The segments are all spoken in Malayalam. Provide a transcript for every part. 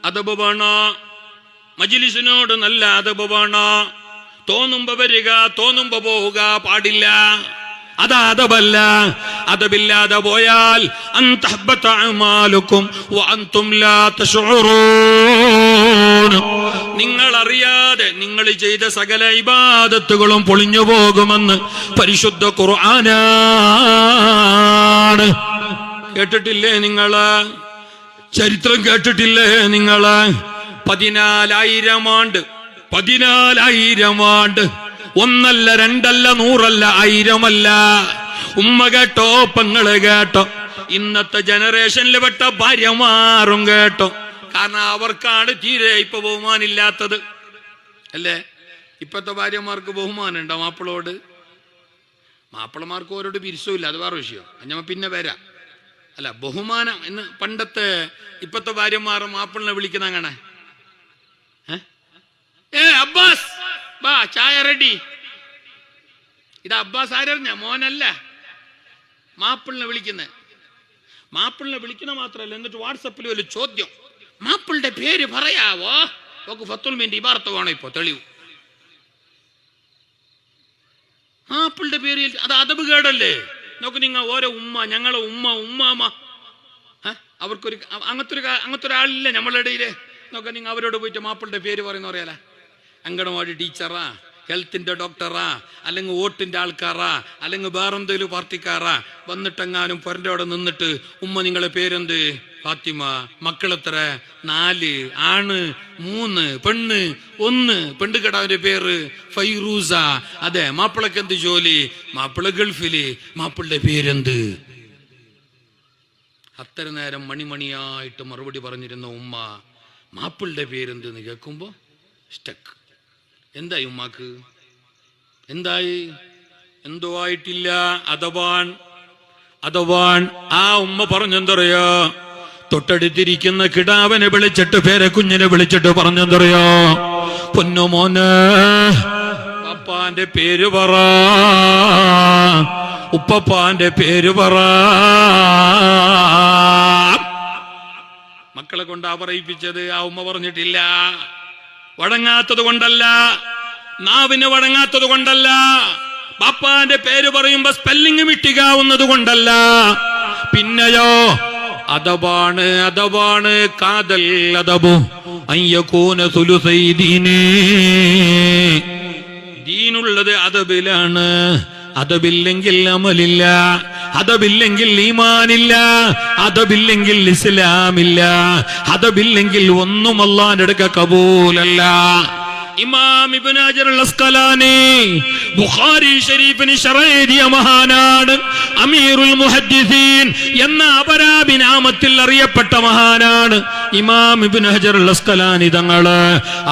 അദബ് വേണോ, മജ്ലിസിനോട് നല്ല അദബ് വേണോ. തോന്നുമ്പോ വരിക, തോന്നുമ്പോ പോവുക പാടില്ല. അതാ അദബല്ല. അദബില്ലാതെ പോയാൽ അൻതഹ്ബത അഅമാലുക്കും വഅൻതും ലാ തശഉറൂൻ. നിങ്ങൾ അറിയാതെ നിങ്ങൾ ചെയ്ത സകല ഇബാദത്തുകളും പൊളിഞ്ഞു പോകുമെന്ന് പരിശുദ്ധ ഖുർആനാണ്. കേട്ടിട്ടില്ലേ നിങ്ങള്? ചരിത്രം കേട്ടിട്ടില്ലേ നിങ്ങള്? 14,000 ആണ്ട്, 14,000 ആണ്ട്, ഒന്നല്ല രണ്ടല്ല നൂറല്ല ആയിരമല്ല. ഉമ്മ കേട്ടോ, പെങ്ങള് കേട്ടോ, ഇന്നത്തെ ജനറേഷനിൽ പെട്ട ഭാര്യമാരും കേട്ടോ. കാരണം അവർക്കാണ് തീരെ ഇപ്പൊ ബഹുമാനില്ലാത്തത്, അല്ലേ? ഇപ്പത്തെ ഭാര്യമാർക്ക് ബഹുമാനം ഉണ്ടോ മാപ്പിളോട്? മാപ്പിളമാർക്ക് ഓരോട് പിരിച്ചുമില്ല, അത് വേറെ വിഷയം. ഞമ്മ പിന്നെ വരാം. അല്ല, ബഹുമാനം എന്ന് പണ്ടത്തെ ഇപ്പത്തെ ഭാര്യമാർ മാപ്പിളിനെ വിളിക്കുന്ന അങ്ങനെ, അബ്ബാസ് ബാ ചായ റെഡി. ഇത് അബ്ബാസ് ആരറിഞ്ഞ മോനല്ല, മാപ്പിളിനെ വിളിക്കുന്നത്. മാപ്പിളിനെ വിളിക്കുന്ന മാത്രമല്ല, എന്നിട്ട് വാട്സപ്പിൽ ഒരു ചോദ്യം, മാപ്പിളുടെ പേര് പറയാവോ? ഒക്കെ ഫത്തുൽ മീൻ്റെ ഇബാറത്ത് വേണോ ഇപ്പൊ തെളിവ്? മാപ്പിളുടെ പേര് അത് അദബ് കേടല്ലേ? നോക്ക് നിങ്ങൾ, ഓരോ ഉമ്മ, ഞങ്ങളെ ഉമ്മാമ, അവർക്കൊരു അങ്ങനത്തെ ഒരാളില്ല നമ്മളുടെ ഇടയില്. നോക്ക, നിങ്ങൾ അവരോട് പോയിട്ട് മാപ്പിളുടെ പേര് പറയുന്ന പറയാല, അങ്കണവാടി ടീച്ചറാ, ഹെൽത്തിന്റെ ഡോക്ടറാ, അല്ലെങ്കിൽ വോട്ടിന്റെ ആൾക്കാരാ, അല്ലെങ്കിൽ വേറെന്തെങ്കിലും പാർട്ടിക്കാരാ, വന്നിട്ടെങ്ങാനും പൊരന്റെ അവിടെ നിന്നിട്ട് ഉമ്മ നിങ്ങളെ പേരെന്ത്? ഫാത്തിമ. മക്കളെത്ര? 4, ആണ് 3, പെണ്ണ് 1. പെണ്ണുകെടാവിന്റെ പേര് ഫൈറൂസ. അതെ, മാപ്പിളക്ക് എന്ത് ജോലി? മാപ്പിള ഗൾഫില്. മാപ്പിളുടെ പേരെന്ത്? അത്ര നേരം മണിമണിയായിട്ട് മറുപടി പറഞ്ഞിരുന്ന ഉമ്മ മാപ്പിളുടെ പേരെന്ത് എന്ന് കേൾക്കുമ്പോ സ്റ്റക്ക്. എന്തായി ഉമ്മാക്ക്? എന്തായി? എന്തോ ആയിട്ടില്ല. അഥവാൻ ആ ഉമ്മ പറഞ്ഞെന്തറിയോ? തൊട്ടടുത്തിരിക്കുന്ന കിടാവനെ വിളിച്ചിട്ട്, പേരെ കുഞ്ഞിനെ വിളിച്ചിട്ട് പറഞ്ഞെന്തറിയോ? പൊന്നുമോന്, പപ്പാന്റെ പേര് പറ, ഉപ്പപ്പാന്റെ പേര് പറ. മക്കളെ കൊണ്ടാ പറയിപ്പിച്ചത്. ആ ഉമ്മ പറഞ്ഞിട്ടില്ല. വഴങ്ങാത്തത് കൊണ്ടല്ല, നാവിന് വഴങ്ങാത്തത് കൊണ്ടല്ല, പാപ്പാന്റെ പേര് പറയുമ്പോ സ്പെല്ലിംഗ് മിട്ടികാവുന്നത് കൊണ്ടല്ല. പിന്നെയോ അദബാണ് കാതൽ അദബു അയ്യകൂന സുലുസൈ ദീനേ. ദീനുള്ളത് അദബിലാണ്. അദബില്ലെങ്കിൽ അമലില്ല, അദബില്ലെങ്കിൽ ഈമാനില്ല, അദബില്ലെങ്കിൽ ഇസ്ലാമില്ല, അദബില്ലെങ്കിൽ ഒന്നും അല്ലാഹുവിന്റെ അടുക്ക കബൂലല്ല. ഇമാം ഇബ്നു ഹജർ അൽ അസ്ഖലാനി ബുഖാരി ശരീഫിന് ശറഹ് എഴുതിയ മഹാനാണ്. അമീറുൽ മുഹദ്ദിസീൻ എന്ന അപരാഭിനാമത്തിൽ അറിയപ്പെട്ട മഹാനാണ് ഇമാം ഇബ്നു ഹജർ അൽ അസ്ഖലാനി തങ്ങള്.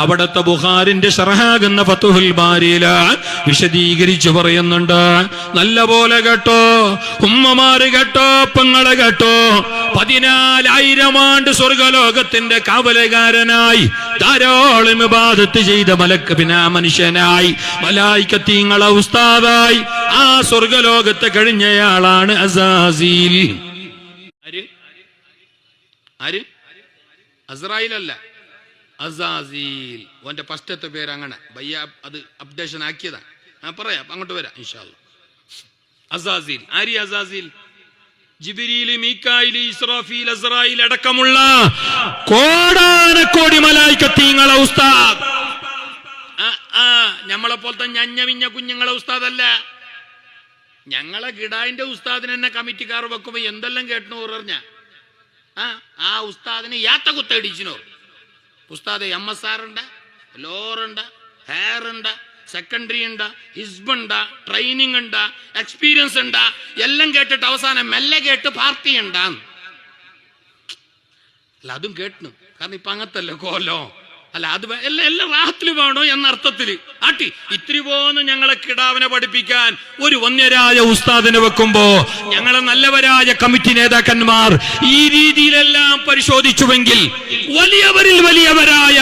അവിടുത്തെ ബുഖാരിന്റെ ശറഹാകുന്ന ഫതുഹുൽ ബാരിയില് വിശദീകരിച്ചു പറയുന്നുണ്ട്. നല്ല പോലെ കേട്ടോ, ഉമ്മമാര് കേട്ടോ, പെങ്ങളെ കേട്ടോ. 14,000 ആണ്ട് സ്വർഗലോകത്തിന്റെ കാവലുകാരനായി ധാരാളം ഇബാദത്ത് ചെയ്ത മനുഷ്യനായി, മലായികത്തീങ്ങളെ ഉസ്താദായി ആ സ്വർഗലോകത്തെ കഴിഞ്ഞയാളാണ് അസാസീൽ. ആര്? അസ്രായീലല്ല, അസാസീൽ. ഓന്റെ ഫസ്റ്റത്തെ പേര് അങ്ങനെ ഭയ്യ, അത് അപ്ഡേഷൻ ആക്കിയതാ. ഞാൻ പറയാം, അങ്ങോട്ട് വരാം ഇൻഷാ അല്ലാഹ്. അസാസീൽ ആരി? അസാസീൽ ജിബ്രീൽ, മീകായിൽ, ഇസ്രാഫീൽ, അസ്രായീൽ അടക്കമുള്ള കോടാനക്കോടി മലായികത്തീങ്ങളെ ഉസ്താദ്. ഞമ്മളെ പോലത്തെ ഞഞ്ഞമിഞ്ഞ കുഞ്ഞുങ്ങളെ ഉസ്താദല്ല. ഞങ്ങളെ ഗിഡായിന്റെ ഉസ്താദിന് തന്നെ കമ്മിറ്റിക്കാർ വെക്കുമ്പോ എന്തെല്ലാം കേട്ടു പറഞ്ഞ ആ ഉസ്താദിന് യാത്ത കുത്തടിച്ചിനോ. ഉസ്താദ് MSR ഉണ്ട്, ലോറുണ്ട്, ഹെയർ ഉണ്ട്, സെക്കൻഡറി ഉണ്ട്, ഹിസ്ബുണ്ട്, ട്രെയിനിങ് ഉണ്ട്, എക്സ്പീരിയൻസ് ഉണ്ട്. എല്ലാം കേട്ടിട്ട് അവസാനം മെല്ലെ കേട്ട് പാർട്ടി ഉണ്ടാന്ന്. അല്ല, അതും കേട്ടു. കാരണം ഇപ്പൊ അങ്ങനത്തല്ലേ കോലോ. അല്ല, അത് എല്ലാം റാഹത്തില് വേണോ എന്നർത്ഥത്തില് ആട്ടി. ഇത്തിരി പോന്ന് ഞങ്ങളെ കിടാവിനെ പഠിപ്പിക്കാൻ ഒരു വന്യരായ ഉസ്താദിനെ വെക്കുമ്പോ ഞങ്ങളെ നല്ലവരായ കമ്മിറ്റി നേതാക്കന്മാർ ഈ രീതിയിലെല്ലാം പരിശോധിച്ചുവെങ്കിൽ വലിയവരിൽ വലിയവരായ,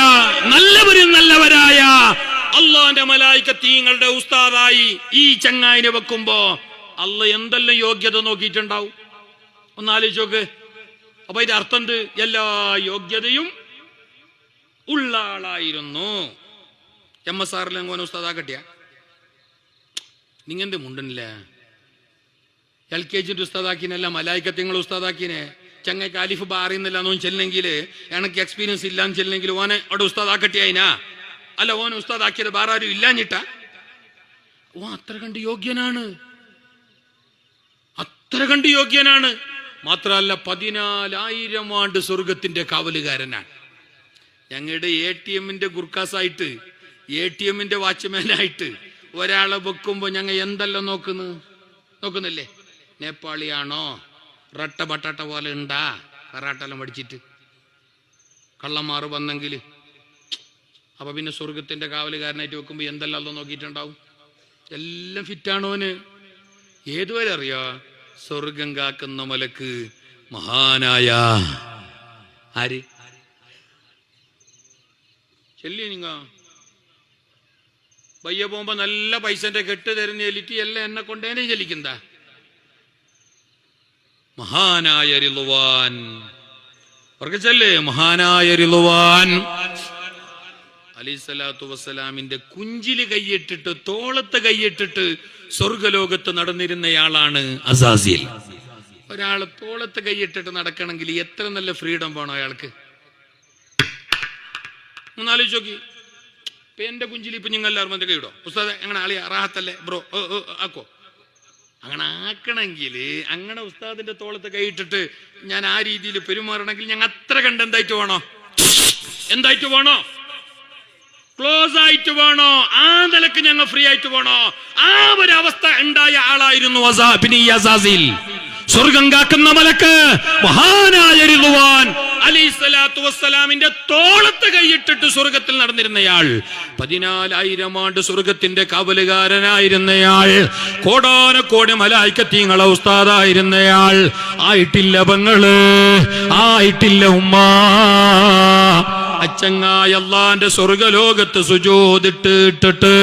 നല്ലവരിൽ നല്ലവരായ അള്ളാന്റെ മലായികത്തീങ്ങളുടെ ഉസ്താദായി ഈ ചങ്ങായിനെ വെക്കുമ്പോ അള്ള എന്തെല്ലാം യോഗ്യത നോക്കിയിട്ടുണ്ടാവും. ഒന്നാലോചിച്ച് നോക്ക്. അപ്പൊ ഇത് അർത്ഥം എന്ത്? എല്ലാ യോഗ്യതയും ഉള്ള ആളായിരുന്നു. MSR ഓനെ ഉസ്താദാക്കട്ടിയ നിങ്ങെന്ത് മുണ്ടനില്ല? LKG ഉസ്താദാക്കിനല്ല, മലായിക്കത്യങ്ങൾ ഉസ്താദാക്കിനെ. ചങ്ങയ്ക്ക് അലിഫ് ബാറിന്നില്ല എന്നൊന്നും ചെല്ലെങ്കിൽ, എനിക്ക് എക്സ്പീരിയൻസ് ഇല്ലാന്ന് ചെല്ലെങ്കിൽ ഓനെ അവിടെ ഉസ്താദാക്കട്ടിയായിനാ? അല്ല, ഓനെ ഉസ്താദാക്കിയത് വേറെ ആരും ഇല്ലാഞ്ഞിട്ടാ? ഓ അത്ര കണ്ട് യോഗ്യനാണ്, അത്ര കണ്ട് യോഗ്യനാണ്. മാത്രമല്ല 14,000 ആണ്ട് സ്വർഗത്തിന്റെ കാവലുകാരനാണ്. ഞങ്ങളുടെ ATM ഗുർക്കാസായിട്ട്, ATM വാച്ച്മാനായിട്ട് ഒരാളെ വെക്കുമ്പോ ഞങ്ങൾ എന്തെല്ലാം നോക്കുന്നില്ലേ? നേപ്പാളിയാണോ, റട്ട ബട്ടാട്ട പോലെ ഉണ്ടാ, കറാട്ടെല്ലാം പഠിച്ചിട്ട് കള്ളന്മാർ വന്നെങ്കിൽ. അപ്പൊ പിന്നെ സ്വർഗത്തിന്റെ കാവലുകാരനായിട്ട് വെക്കുമ്പോ എന്തെല്ലാം നോക്കിയിട്ടുണ്ടാവും? എല്ലാം ഫിറ്റാണോന്. ഏതുവരെ അറിയോ? സ്വർഗം കാക്കുന്ന മലക്ക് മഹാനായ ആര് ചെല്ലി നിങ്ങ പയ്യ പോകുമ്പോ നല്ല പൈസന്റെ കെട്ട് തരുന്ന ചെല്ലിട്ട് എല്ലാം എന്നെ കൊണ്ടേനെ ചെല്ലിക്കുന്നതാ. മഹാനായ റിളുവാൻ വർക്കച്ചല്ലേ, മഹാനായ റിളുവാൻ അലൈഹിസ്സലാത്തു വസ്സലാമിന്റെ കുഞ്ചില് കൈയിട്ടിട്ട്, തോളത്ത് കൈയിട്ടിട്ട് സ്വർഗലോകത്ത് നടന്നിരുന്നയാളാണ് അസാസിൽ. ഒരാള് തോളത്ത് കൈയിട്ടിട്ട് നടക്കണമെങ്കിൽ എത്ര നല്ല ഫ്രീഡം വേണോ അയാൾക്ക്? ഒന്നാലോചിച്ച് നോക്കി. ഇപ്പൊ എന്റെ കുഞ്ചിൽ ഇപ്പൊ നിങ്ങൾ എല്ലാവരും എന്റെ കൈയിടോ? ഉസ്താദെ അങ്ങനെ ആളിയാ റാഹത്തല്ലേ ബ്രോ, ആക്കോ. അങ്ങനെ ആക്കണമെങ്കിൽ, അങ്ങനെ ഉസ്താദിന്റെ തോളത്ത് കൈയിട്ടിട്ട് ഞാൻ ആ രീതിയിൽ പെരുമാറണമെങ്കിൽ ഞങ്ങൾ അത്ര കണ്ട് എന്തായിട്ട് വേണോ? ക്ലോസ് ആയിട്ട് വേണോ? ആ നിലക്ക് ഞങ്ങൾ ഫ്രീ ആയിട്ട് വേണോ? ആ ഒരു അവസ്ഥ ഉണ്ടായ ആളായിരുന്നു അസാസിൽ. സ്വർഗം കാക്കുന്ന മലക്ക് മഹാനായ റിളുവാൻ അലൈഹിസ്സലാത്തു വസ്സലാമിന്റെ തോളത്ത് കൈയിട്ടിട്ട് സ്വർഗത്തിൽ നടന്നിരുന്നയാൾ, 14,000 ആണ്ട് സ്വർഗത്തിന്റെ കാവലുകാരനായിരുന്നയാൾ, കോടാനക്കോടി മലായിക്കത്തീങ്ങളെ ഉസ്താദായിരുന്നയാൾ. ആയിട്ടില്ല പെങ്ങള്, ആയിട്ടില്ല ഉമ്മ. അച്ചങ്ങായ അല്ലാന്റെ സ്വർഗലോകത്ത് സുജൂദിട്ടിട്ട്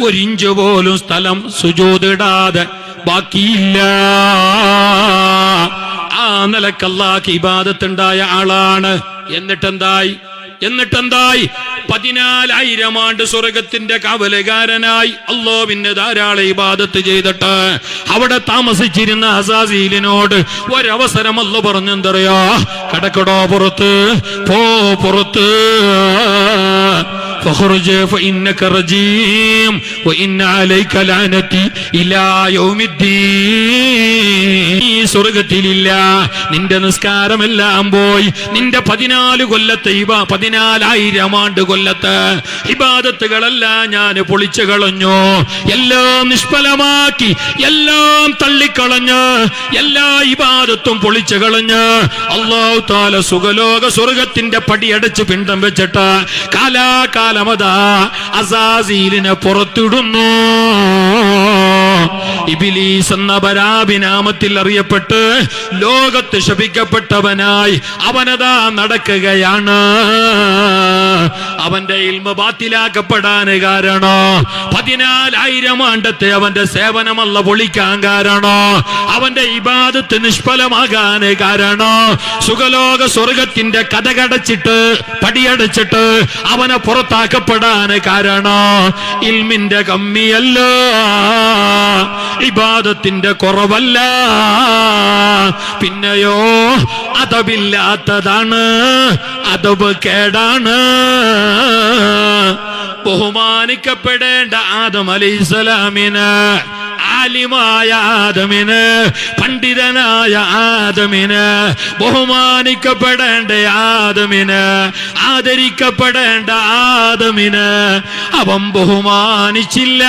1 ഇഞ്ച് പോലും സ്ഥലം സുജൂദിടാതെ ബാക്കിയില്ല. ആ നിലക്ക് അല്ലാഹ്ക്ക് ഇബാദത്തുണ്ടായ ആളാണ്. എന്നിട്ടെന്തായി? 14,000 ആണ്ട് സ്വർഗത്തിന്റെ കാവലുകാരനായി അല്ലാഹുവിനെ ധാരാളം ഇബാദത്ത് ചെയ്തിട്ട് അവിടെ താമസിച്ചിരുന്ന അസാസീലിനോട് ഒരവസരം അല്ലാഹു പറഞ്ഞെന്തറിയോ? കടക്കടോ പുറത്ത്, പുറത്ത്, فخرج فإنك رجيم وإن عليك لعنتي إلى يوم الدين. സ്വർഗത്തിലില്ല, നിന്റെ നിസ്കാരമെല്ലാം പോയി. നിന്റെ 14 കൊല്ലത്തെ 14,000 ആണ്ട് കൊല്ലത്ത് ഇബാദത്തുകളെല്ലാം ഞാൻ പൊളിച്ചു കളഞ്ഞു. എല്ലാം നിഷ്ഫലമാക്കി, എല്ലാം തള്ളിക്കളഞ്ഞ്, എല്ലാ ഇബാദത്തും പൊളിച്ചു കളഞ്ഞ് അല്ലാഹു തആല സുഖലോക സ്വർഗത്തിന്റെ പടിയടച്ച് പിണ്ടം വെച്ചിട്ട് കാലാകാലമതാ അസാസീലിനെ പുറത്തിടുന്നു. ഇബ്ലീസ് എന്ന പരാഭിനാമത്തിൽ അറിയപ്പെട്ട് ലോകത്ത് ശപിക്കപ്പെട്ടവനായി അവനതാ നടക്കുകയാണ്. അവന്റെ ഇൽമ ബാത്തിലാക്കപ്പെടാൻ കാരണോ? 14,000 ആണ്ടത്തെ അവന്റെ സേവനമല്ല പൊളിക്കാൻ കാരണോ? അവന്റെ ഇബാദത്ത് നിഷ്ഫലമാകാൻ കാരണോ? സുഖലോക സ്വർഗത്തിന്റെ കഥകടച്ചിട്ട്, പടിയടച്ചിട്ട് അവനെ പുറത്താക്കപ്പെടാൻ കാരണോ? ഇൽമിന്റെ കമ്മിയല്ല, ഇബാദത്തിന്റെ കുറവല്ല, പിന്നെയോ അദബില്ലാത്തതാണ്, അദബ് കേടാണ്. ബഹുമാനിക്കപ്പെടേണ്ട ആദം അലൈഹിസ്സലാമിന്, ആലിമായ ആദമിന്, പണ്ഡിതനായ ആദമിന്, ബഹുമാനിക്കപ്പെടേണ്ട ആദമിന്, ആദരിക്കപ്പെടേണ്ട ആദമിന് അവൻ ബഹുമാനിച്ചില്ല.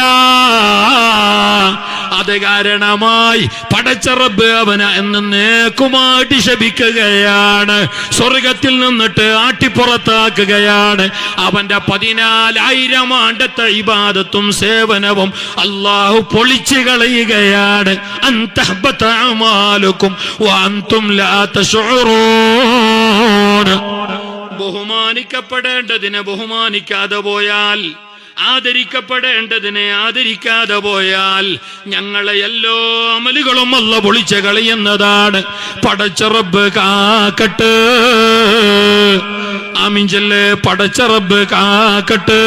അത് കാരണമായി പടച്ച റബ്ബ് അവനെ എന്നേക്കുമായിട്ട് ശപിക്കുകയാണ്, സ്വർഗത്തിൽ നിന്നിട്ട് ആട്ടിപ്പുറത്താക്കുകയാണ്. അവന്റെ 14,000 ആണ്ടത്തെ ഇബാദത്തും സേവനവും അല്ലാഹു പൊളിച്ചു കളയുകയാണ്. അന്തഹ്ബത അമാലുക്കും വഅൻതും ലാ തശഉറൂൻ. ബഹുമാനിക്കപ്പെടേണ്ടതിനെ ബഹുമാനിക്കാതെ പോയാൽ ആദരിക്കപ്പെടേണ്ടതിനെ ആദരിക്കാതെ പോയാൽ ഞങ്ങളെ എല്ലാ അമലുകളും അല്ലാഹു പൊളിച്ച് കളയുന്നതാണ്. പടച്ച റബ്ബ് കാക്കട്ടെ. ആമീൻ ചൊല്ല്. പടച്ച റബ്ബ് കാക്കട്ടെ.